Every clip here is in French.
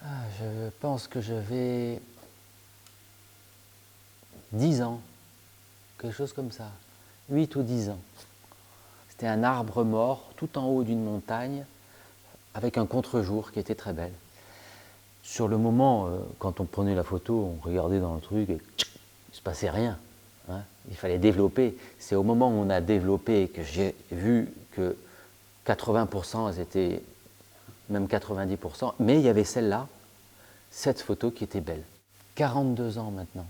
Je pense que j'avais 10 ans, quelque chose comme ça, 8 ou 10 ans. C'était un arbre mort tout en haut d'une montagne avec un contre-jour qui était très belle. Sur le moment, quand on prenait la photo, on regardait dans le truc et il ne se passait rien. Hein. Il fallait développer. C'est au moment où on a développé que j'ai vu que 80%, elles étaient même 90%, mais il y avait celle-là, cette photo qui était belle. 42 ans maintenant.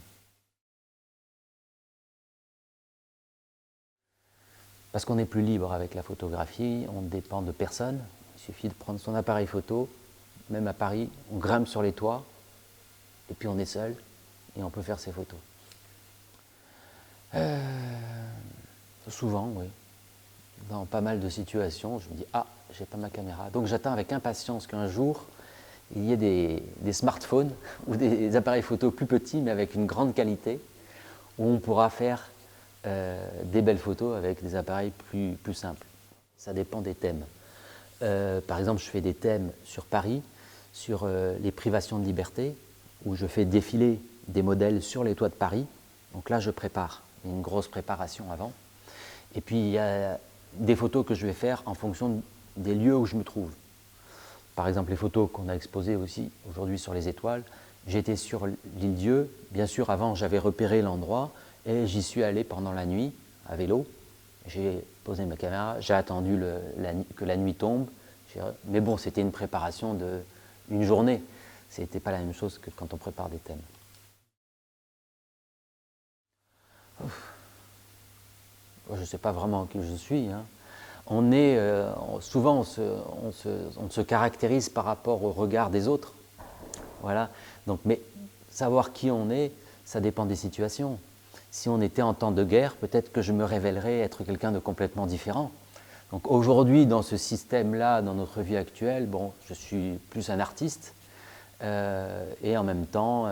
Parce qu'on est plus libre avec la photographie, on ne dépend de personne. Il suffit de prendre son appareil photo, même à Paris, on grimpe sur les toits, et puis on est seul, et on peut faire ses photos. Souvent, oui. Dans pas mal de situations, je me dis « Ah, j'ai pas ma caméra ». Donc j'attends avec impatience qu'un jour, il y ait des smartphones ou des appareils photo plus petits, mais avec une grande qualité, où on pourra faire des belles photos avec des appareils plus simples. Ça dépend des thèmes. Par exemple, je fais des thèmes sur Paris, sur les privations de liberté, où je fais défiler des modèles sur les toits de Paris. Donc là, je prépare, une grosse préparation avant. Et puis, il y a des photos que je vais faire en fonction des lieux où je me trouve. Par exemple, les photos qu'on a exposées aussi aujourd'hui sur les étoiles, j'étais sur l'île Dieu. Bien sûr, avant, j'avais repéré l'endroit et j'y suis allé pendant la nuit à vélo. J'ai posé ma caméra, j'ai attendu que la nuit tombe. Mais bon, c'était une préparation d'une journée. Ce n'était pas la même chose que quand on prépare des thèmes. Je ne sais pas vraiment qui je suis. Hein. Souvent, on se caractérise par rapport au regard des autres. Voilà. Donc, mais savoir qui on est, ça dépend des situations. Si on était en temps de guerre, peut-être que je me révélerais être quelqu'un de complètement différent. Donc aujourd'hui, dans ce système-là, dans notre vie actuelle, bon, je suis plus un artiste et en même temps,